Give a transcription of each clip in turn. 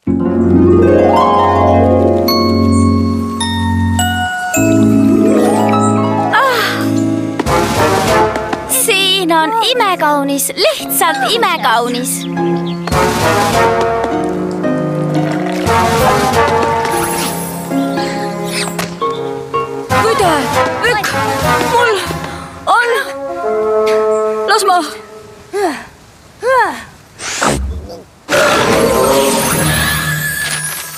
Siin on imekaunis, lihtsalt imekaunis. Videvik, mul on... Las ma...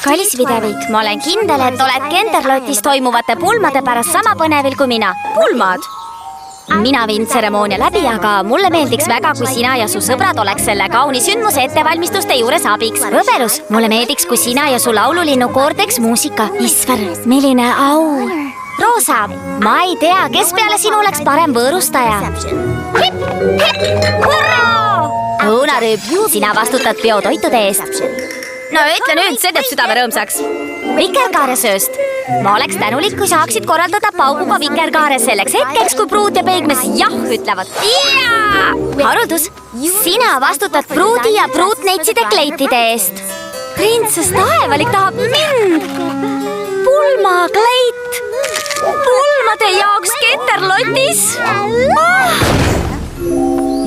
Kallis Videvik, ma olen kindel, et oled Kenterlotis toimuvate pulmade pärast sama põnevil kui mina. Pulmad? Mina viin tseremoonia läbi, aga mulle meeldiks väga, kui sina ja su sõbrad oleks selle kauni sündmuse ettevalmistuste juures abiks. Võbelus, mulle meeldiks, kui sina ja su laululinnukoor teeks muusika. Isver, milline au! Roosa, ma ei tea, kes peale sinu oleks parem võõrustaja. Hip, hip, hurraa! Õunarüüp, sina vastutad peotoitude eest. No ütle nüüd, see teeb südame rõõmsaks. Vikerkaaresööst. Ma oleks tänulik, kui saaksid korraldada pauguga vikerkaare selleks hetkeks, kui pruut ja peigmes jah ütlevad. Jaa! Haruldus, sina vastutad pruudi ja pruutneitside kleitide eest. Printsess Taevalik tahab mind. Pulmakleit. Pulmade jaoks Kenterlotis.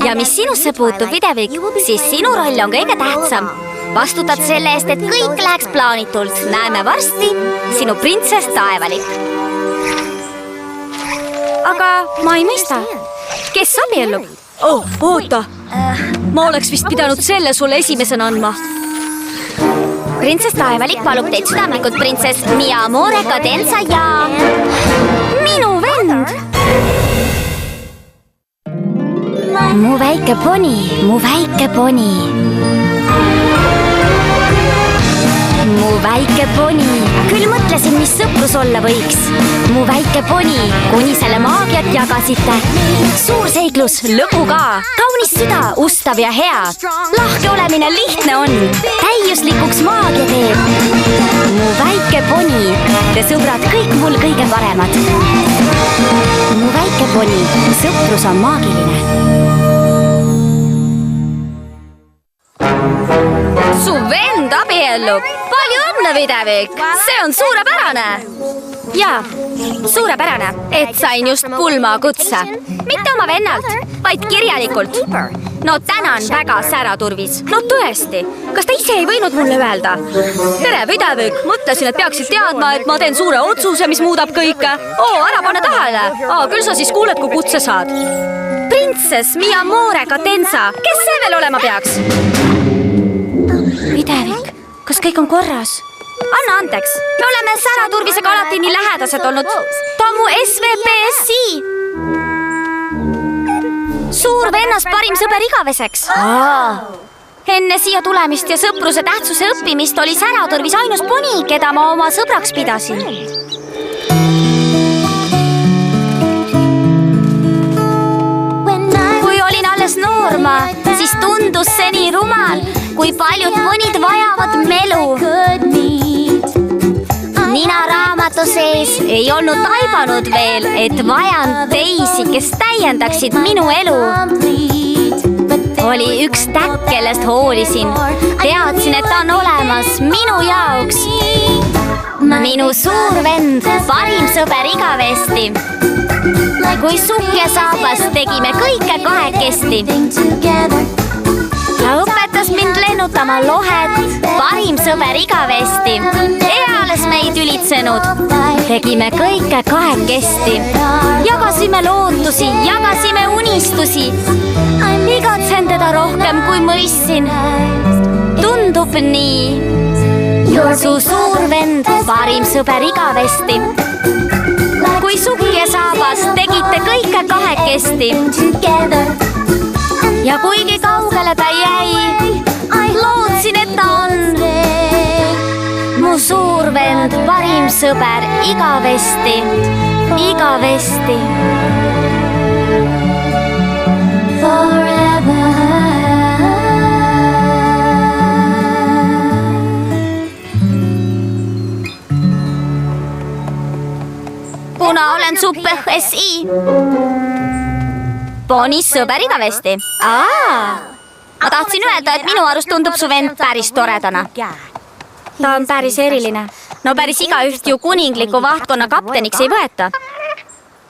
Ja mis sinusse puutub, Videvik, siis sinu roll on kõige tähtsam. Vastutad selle eest, et kõik läheks plaanitult. Näeme varsti, sinu printsess Taevalik. Aga ma ei mõista. Kes abiellub? Oh, oota. Ma oleks vist pidanud selle sulle esimesena andma. Printsess Taevalik palub teid südamlikult printsess Mi Amore Cadenza ja... Minu vend! Mu väike poni, mu väike poni. Mu väike poni, küll mõtlesin, mis sõprus olla võiks. Mu väike poni, kuni selle maagiat jagasite. Suur seiklus, lõbu ka. Kaunis süda, ustav ja hea. Lahke olemine lihtne on. Täiuslikuks maagia teeb. Mu väike poni, te sõbrad kõik mul kõige paremad. Mu väike poni, sõprus on maagiline. Su vend abiellub. Palju õnne, Videvik. See on suurepärane. Jaa, suurepärane, et sain just pulmakutse. Mitte oma vennalt, vaid kirjalikult. No tänan väga, säraturvis. No tõesti, kas ta ise ei võinud mulle öelda? Tere, Videvik. Mõtlesin, et peaksid teadma, et ma teen suure otsuse, mis muudab kõike. Ära pane tähele. Küll sa siis kuuled, kui kutse saad. Printsess Mi Amore Cadenza. Kes see veel olema peaks? Videvik, kas kõik on korras? Anna andeks, me oleme säraturvisega alati nii lähedased olnud. Ta on mu SVPSI. Suur vennas parim sõber igaveseks. Enne siia tulemist ja sõpruse tähtsuse õppimist oli säraturvis ainus poni, keda ma oma sõbraks pidasin. Kui olin alles noorma, siis tundus see nii rumal, kui paljud ponid vajavad melu. Nina raamatu sees ei olnud taibanud veel, et vajan teisi, kes täiendaksid minu elu. Oli üks täkk, kellest hoolisin. Teadsin, et ta on olemas minu jaoks. Minu suur vend, parim sõber igavesti. Kui sukk ja saabas tegime kõike kahekesti. Ta õpetas mind lennutama lohet, parim sõber igavesti. Eales meid ülitsenud, tegime kõike kahekesti. Jagasime lootusi, jagasime unistusi. Igatsen teda rohkem kui mõistsin. Tundub nii. Su suur vend, parim sõber igavesti. Kui sukk ja saabas tegite kõike kahekesti. Ja kuigi kaugele ta jäi, lootsin, et ta on mu suur vend, parim sõber igavesti, igavesti. Kuna olen su PHSI. Ponis sõber igavesti. Ma tahtsin öelda, et minu arust tundub su vend päris toredana. Ta on päris eriline. No päris igaüht ju kuningliku vahtkonna kapteniks ei võeta.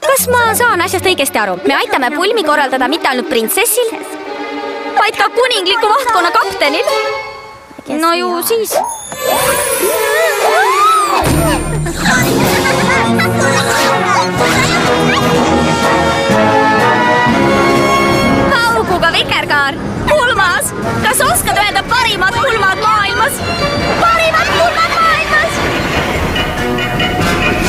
Kas ma saan asjast õigesti aru? Me aitame pulmi korraldada mitte ainult printsessil, vaid ka kuningliku vahtkonna kaptenil. No ju siis. Hauguga vikerkaar, pulmas. Kas oskad öelda parimad pulmad maailmas? Parimad pulmad maailmas!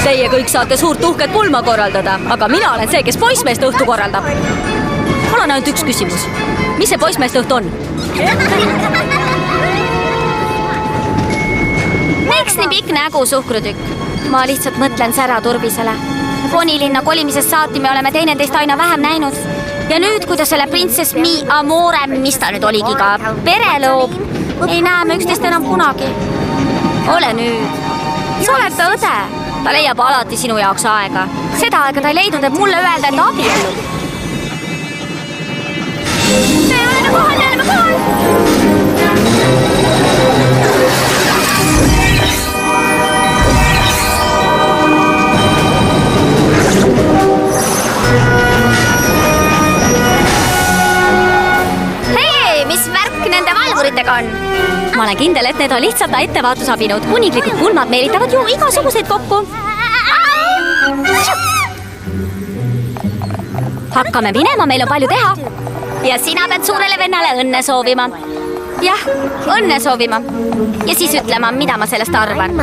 Teie kõik saate suurt uhket pulma korraldada, aga mina olen see, kes poissmeeste õhtu korraldab. Mul on ainult üks küsimus. Mis see poissmeeste õhtu on? Miks nii pikk nägu, suhkrutükk? Ma lihtsalt mõtlen sära turbisele. Ponilinna kolimisest saati me oleme teineteist aina vähem näinud. Ja nüüd, kui ta selle printsess Mi Amore, mis ta nüüd oligi ka pere loob, ei näe me üksteist enam kunagi. Ole nüüd. Sa oled ta õde. Ta leiab alati sinu jaoks aega. Seda aega ta ei leidnud, et mulle öelda, et abiellub. Me oleme kohal! Hei, mis värk nende valvuritega on? Ma olen kindel, et need on lihtsalt ettevaatusabinud. Kuninglikud pulmad meelitavad ju igasuguseid kokku. Hakkame minema, meil on palju teha. Ja sina pead suurele vennale õnne soovima. Jah, õnne soovima. Ja siis ütlema, mida ma sellest arvan.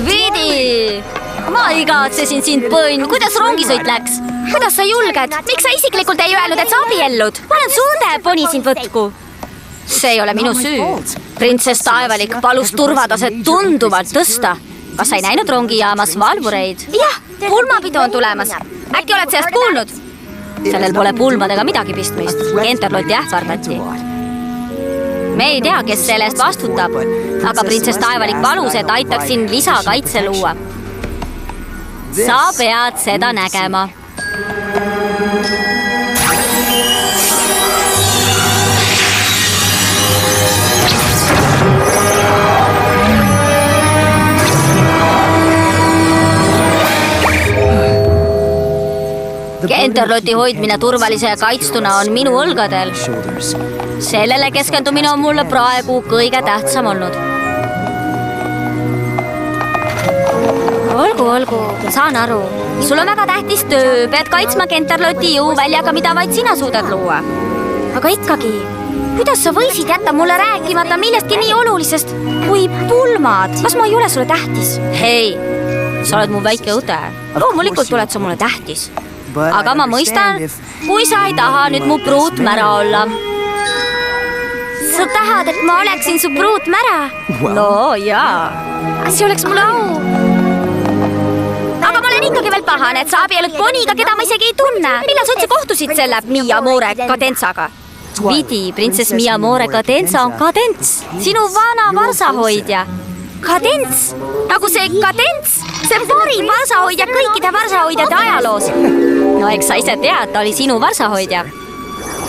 Vidi! Ma igatsesin sind, põnn. Kuidas rongisõit läks? Kuidas sa julged? Miks sa isiklikult ei öelnud, et sa abiellud? Ma olen suude, poni sind võtku. See ei ole minu süü. Printsess Taevalik palus turvataset tunduvalt tõsta. Kas sa ei näinud rongijaamas valvureid? Jah, pulmapidu on tulemas. Äkki oled sellest kuulnud? Sellel pole pulmadega midagi pistmist. Kenterlotti ähvardati. Me ei tea, kes selle eest vastutab, aga printsess Taevalik palus, et aitaksin lisakaitse luua. Sa pead seda nägema. Kenterloti hoidmine turvalise ja kaitstuna on minu õlgadel. Sellele keskendumine on mulle praegu kõige tähtsam olnud. Olgu, saan aru. Sul on väga tähtis töö, pead kaitsma Kenterloti jõuväljaga, mida vaid sina suudad luua. Aga ikkagi, kuidas sa võisid jätta mulle rääkimata millestki nii olulisest kui pulmad? Kas ma ei ole sulle tähtis? Hei, sa oled mu väike õde. Loomulikult oled sa mulle tähtis. Aga ma mõistan, kui sa ei taha nüüd mu pruutmära olla. Sa tahad, et ma oleksin su pruutmära? No jaa. See oleks mulle au. Aga ma olen ikkagi veel pahane, et sa abiellud poniga, keda ma isegi ei tunne. Millal sa üldse kohtusid selle Mi Amore Cadenzaga? Vidi, printsess Mi Amore Cadenza on Cadents, sinu vana varsahoidja. Cadents, nagu see Cadents, see parim varsahoidja kõikide varsahoidjate ajaloos. No eks sa ise tead, ta oli sinu varsahoidja.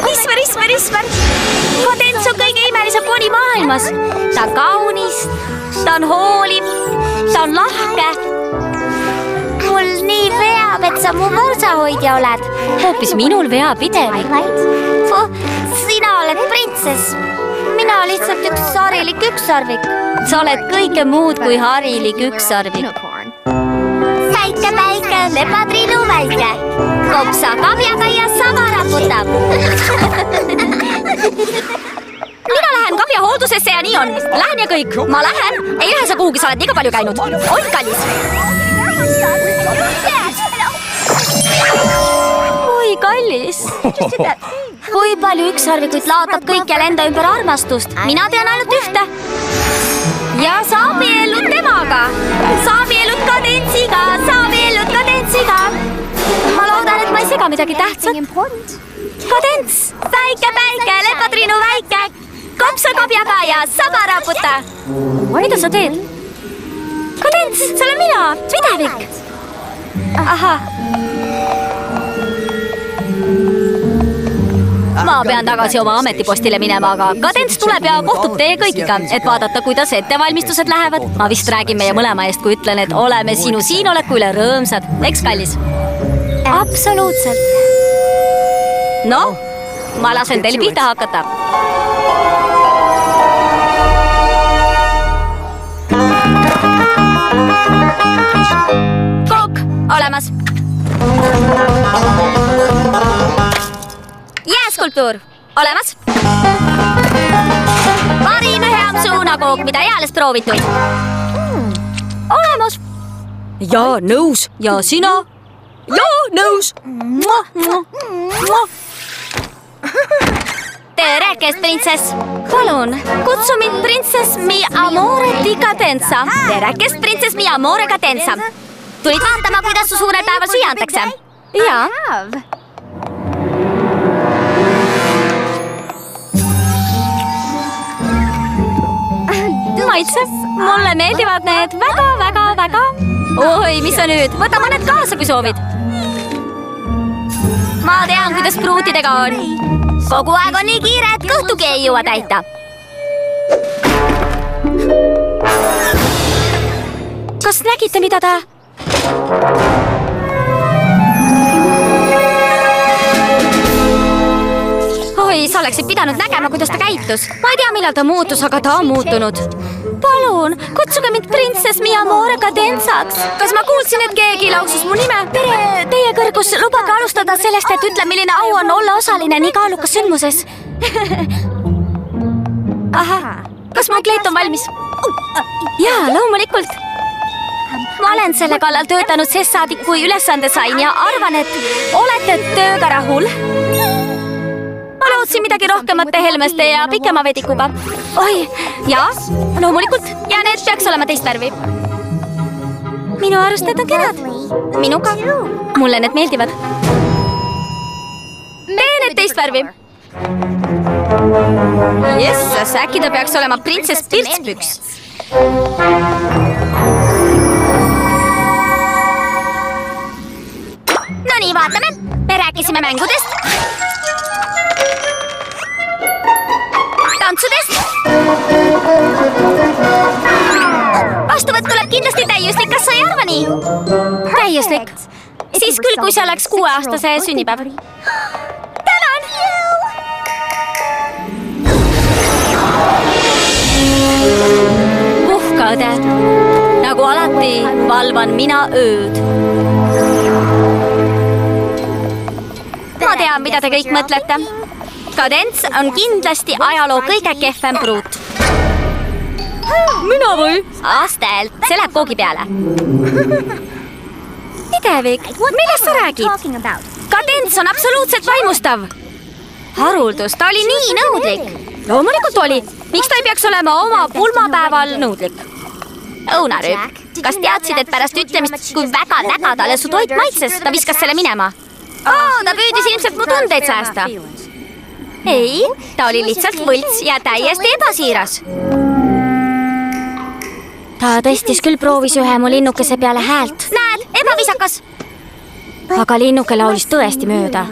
Isver. Cadents on kõige imelisem poni maailmas. Ta on kaunis, ta on hooliv, ta on lahke. Mul nii veab, et sa mu varsahoidja oled. Hoopis minul veab idevik. Sina oled printsess. Mina lihtsalt üks harilik ükssarvik. Sa oled kõike muud kui harilik ükssarvik. Päike, lepatriinu väike. Kopsa kabjaga ja sama raputab. Mina lähen kabja hooldusesse ja nii on. Lähen ja kõik. Ma lähen. Ei lähe sa kuhugi, sa oled liiga palju käinud. Oi, kallis. Oi, kallis. Kui palju ükssarvikuid laotab kõikjal enda ümber armastust? Mina tean ainult ühte. Ja sa abiellud temaga. Sa abiellud Cadentsiga. Ma loodan, et ma ei sega midagi tähtsat. Cadents, päike, lepatriinu väike. kopsa kobjaga ja saba raputa. Mida sa teed? Kadents, see olen mina, Videvik. Ahah. Ma pean tagasi oma ametipostile minema, aga Kadents tuleb ja kohtub teie kõigiga, et vaadata, kuidas ettevalmistused lähevad. Ma vist räägin meie mõlema eest, kui ütlen, et oleme sinu siinoleku üle rõõmsad. Eks, kallis? Absoluutselt. No, ma lasen teil pihta hakata. Kook, olemas. Jääskulptuur, olemas. Parin ühe amsuunakook, mida eales proovitud. Olemas. Ja, nõus. Ja sina? Ja, nõus. Tere, kes printsess? Palun, kutsu mind printsess mi amore di Cadenza. Tere, kes printsess mi amore Cadenza. Tulid vaatama, kuidas su suurel päeval süüa antakse? Jaa. Maitse, mulle meeldivad need väga. Oi, mis sa nüüd? Võta mõned kaasa, kui soovid. Ma tean, kuidas pruutidega on. Kogu aeg on nii kiire, et kõhtugi ei jõua täita. Kas nägite, mida ta... Oi, sa oleksid pidanud nägema, kuidas ta käitus. Ma ei tea, millal ta muutus, aga ta on muutunud. Palun, kutsuge mind printsess mi amore Cadenzaks. Kas ma kuulsin, et keegi lauksus mu nime? Tere, teie kõrgus, lubage alustada sellest, et ütle, milline au on olla osaline nii kaalukas sündmuses. Ahah, kas mu kleit on valmis? Jaa, loomulikult. Ma olen selle kallal töötanud sest saadik, kui ülesande sain ja arvan, et olete tööga rahul. Ma lootsin midagi rohkemate helmeste ja pikema vedikuga. Oi, jaa, loomulikult. Ja need peaks olema teist värvi. Minu arust need on kenad. Minuga. Mulle need meeldivad. Tee need teist värvi. Jessas, äkki ta peaks olema printsess Pirtspüks. No nii, vaatame. Me rääkisime mängudest. Tantsudest. Vastuvõtt tuleb kindlasti täiuslik, kas sa ei arva nii? Täiuslik. Siis küll, kui see oleks 6-aastase sünnipäev. Tänan! Puhka, õde. Nagu alati valvan mina ööd. Ma tean, mida te kõik mõtlete. Cadents on kindlasti ajaloo kõige kehvem pruut. Mina või? Astelt, see läheb koogi peale. Videvik, millest sa räägid? Cadents on absoluutselt vaimustav. Haruldus, ta oli nii nõudlik. Loomulikult oli. Miks ta ei peaks olema oma pulmapäeval nõudlik? Õunarüüp, kas teadsid, et pärast ütlemist, kui väga talle su toit maitses, ta viskas selle minema? Ta püüdis ilmselt mu tundeid säästa. Ei, ta oli lihtsalt võlts ja täiesti ebasiiras. Ta tõstis küll proovis ühe mu linnukese peale häält. Näed, ebavisakas. Aga linnuke laulis tõesti mööda.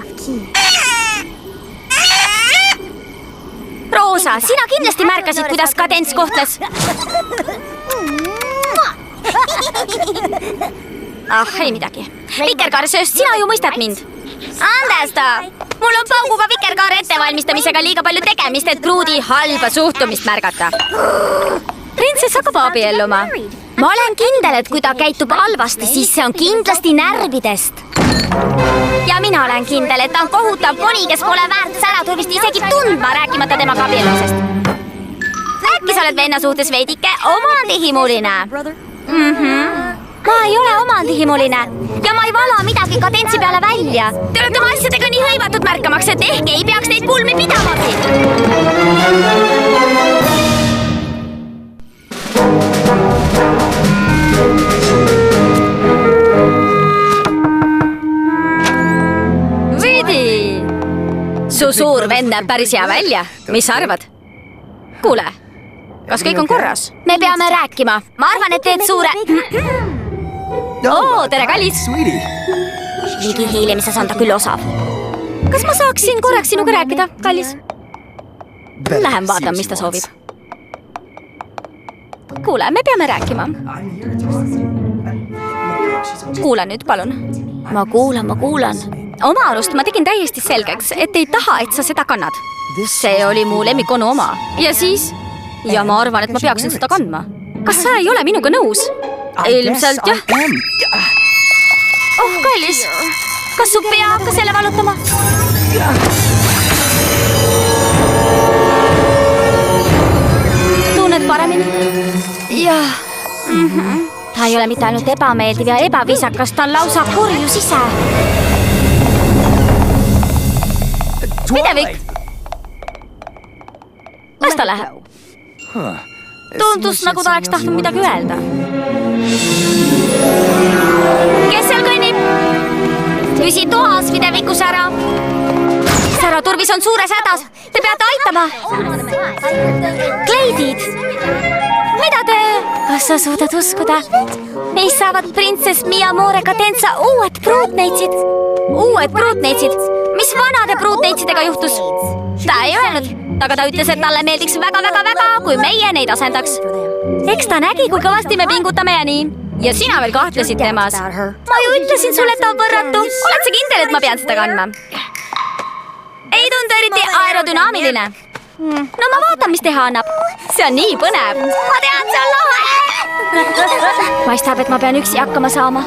Roosa, sina kindlasti märkasid, kuidas Cadents kohtles. Ei midagi. Vikerkaaresööst, sina ju mõistad mind. Andesta! Mul on pauguga vikerkaare ettevalmistamisega liiga palju tegemist, et pruudi halba suhtumist märgata. Printsess hakkab abielluma. Ma olen kindel, et kui ta käitub halvasti, siis see on kindlasti närvidest. Ja mina olen kindel, et ta on kohutav koni, kes pole väärt säraturvist isegi tundma, rääkimata temaga abiellumisest. Äkki sa oled venna suhtes veidike omandihimuline? Ma ei ole omandihimuline ja ma ei vala midagi Cadentsi peale välja. Te olete oma asjadega nii hõivatud märkamaks, et ehk ei peaks neid pulmi pidamagi. Vidi! Su suur vend näeb päris hea välja. Mis sa arvad? Kuule, kas kõik on korras? Me peame rääkima. Ma arvan, et teed suure... tere, kallis! Ligi hiilimises on ta küll osav. Kas ma saaksin korraks sinuga rääkida, kallis? Lähen vaatan, mis ta soovib. Kuule, me peame rääkima. Kuula nüüd, palun. Ma kuulan. Oma arust ma tegin täiesti selgeks, et ei taha, et sa seda kannad. See oli mu lemmikonu oma. Ja siis? Ja ma arvan, et ma peaksin seda kandma. Kas sa ei ole minuga nõus? Ilmselt, jah. Oh, kallis. Kas su pea hakkas jälle valutama? Tunned paremini? Jah. Ta ei ole mitte ainult ebameeldiv ja ebaviisakas, ta on lausa kurjus ise. Midevik! Las ta läheb. Tundus, nagu ta oleks tahtnud midagi öelda. Kes seal kõnnib? Püsi toas, Mideviku sära. Sära turvis on suures hädas. Te peate aitama. Kleidid! Mida te? Kas sa suudad uskuda? Meist saavad printsess Miamore Cadenza uued pruutneitsid. Mis vanade pruutneitsidega juhtus? Ta ei öelnud, aga ta ütles, et talle meeldiks väga, kui meie neid asendaks. Eks ta nägi, kui kõvasti me pingutame ja nii. Ja sina veel kahtlesid temas. Ma ju ütlesin sulle, et ta on võrratu. Oled sa kindel, et ma pean seda kandma? Ei tundu eriti aerodünaamiline. No ma vaatan, mis teha annab. See on nii põnev. Ma tean, see on lahe. Paistab, et ma pean üksi hakkama saama.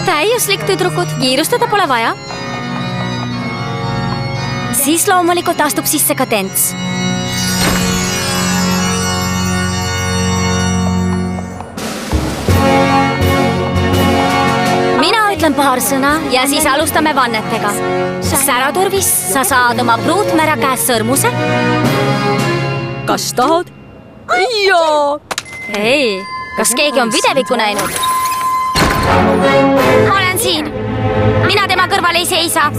Täiuslik tüdrukud, kiirustada pole vaja. Siis loomulikult astub sisse Cadence. Mina ütlen paar sõna ja siis alustame vannetega. Säraturvis sa saad oma pruutmära käes sõrmuse. Kas tahad? Jaa! Hei, kas keegi on Videviku näinud? Ma olen siin. Mina tema kõrval ei seisa.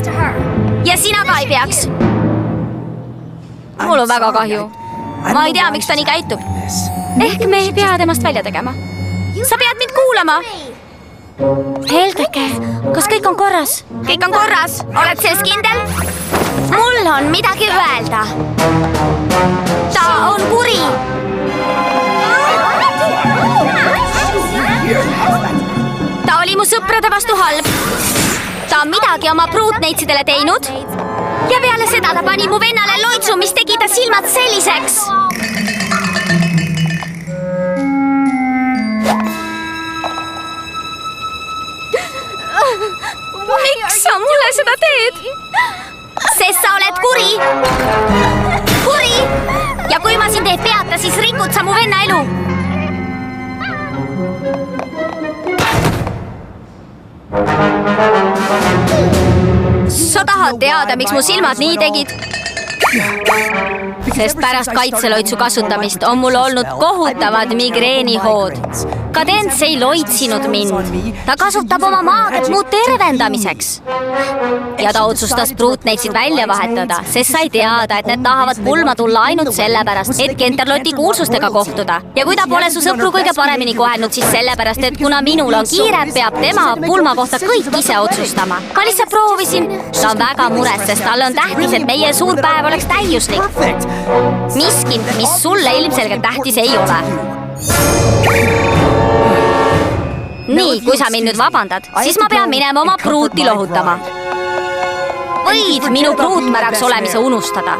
Ja sina ka ei peaks. Mul on väga kahju. Ma ei tea, miks ta nii käitub. Ehk me ei pea temast välja tegema. Sa pead mind kuulama. Heldeke, kas kõik on korras? Kõik on korras. Oled selles kindel? Mul on midagi öelda. Ta on kuri. Ta oli mu sõprade vastu halb. Ta on midagi oma pruutneitsidele teinud. Ja peale seda ta pani mu vennale loitsu, mis tegi ta silmad selliseks. Miks sa mulle seda teed? Sest sa oled kuri. Kuri! Ja kui ma sind ei peata, siis rikud sa mu venna elu. Sa tahad teada, miks mu silmad nii tegid? Sest pärast kaitseloitsu kasutamist on mul olnud kohutavad migreenihood. Cadence ei loitsinud mind. Ta kasutab oma maagiat mu tervendamiseks. Ja ta otsustas pruutneitsid välja vahetada, sest sai teada, et need tahavad pulma tulla ainult sellepärast, et Kenterloti kuulsustega kohtuda. Ja kui ta pole su sõpru kõige paremini kohelnud, siis sellepärast, et kuna minul on kiire, peab tema pulma kohta kõik ise otsustama. Ma lihtsalt proovisin. Ta on väga mures, sest talle on tähtis, et meie suur päev oleks täiuslik. Miski, mis sulle ilmselgelt tähtis ei ole. Nii, kui sa mind nüüd vabandad, siis ma pean minema oma pruuti lohutama. Võid minu pruutmäraks olemise unustada.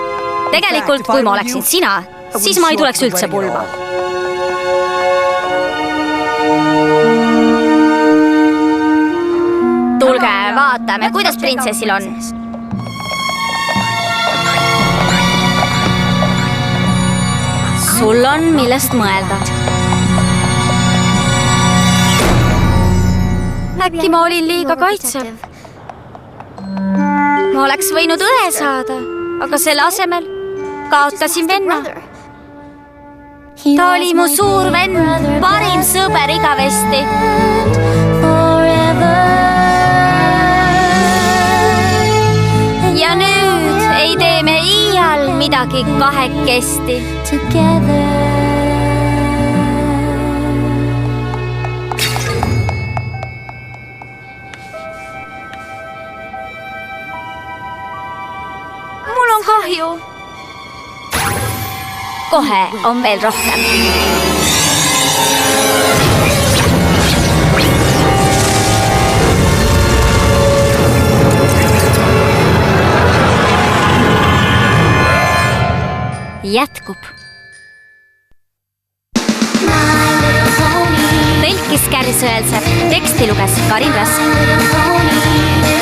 Tegelikult, kui ma oleksin sina, siis ma ei tuleks üldse pulma. Tulge, vaatame, kuidas printsessil on. Sul on millest mõelda. Äkki ma olin liiga kaitsev. Ma oleks võinud õe saada, aga selle asemel kaotasin venna. Ta oli mu suur venn, parim sõber igavesti. midagi kahekesti. Mul on kahju. Kohe on veel rohkem. Jätkub. Tõlkis Käri Sõelsepp, teksti luges Karin Rask.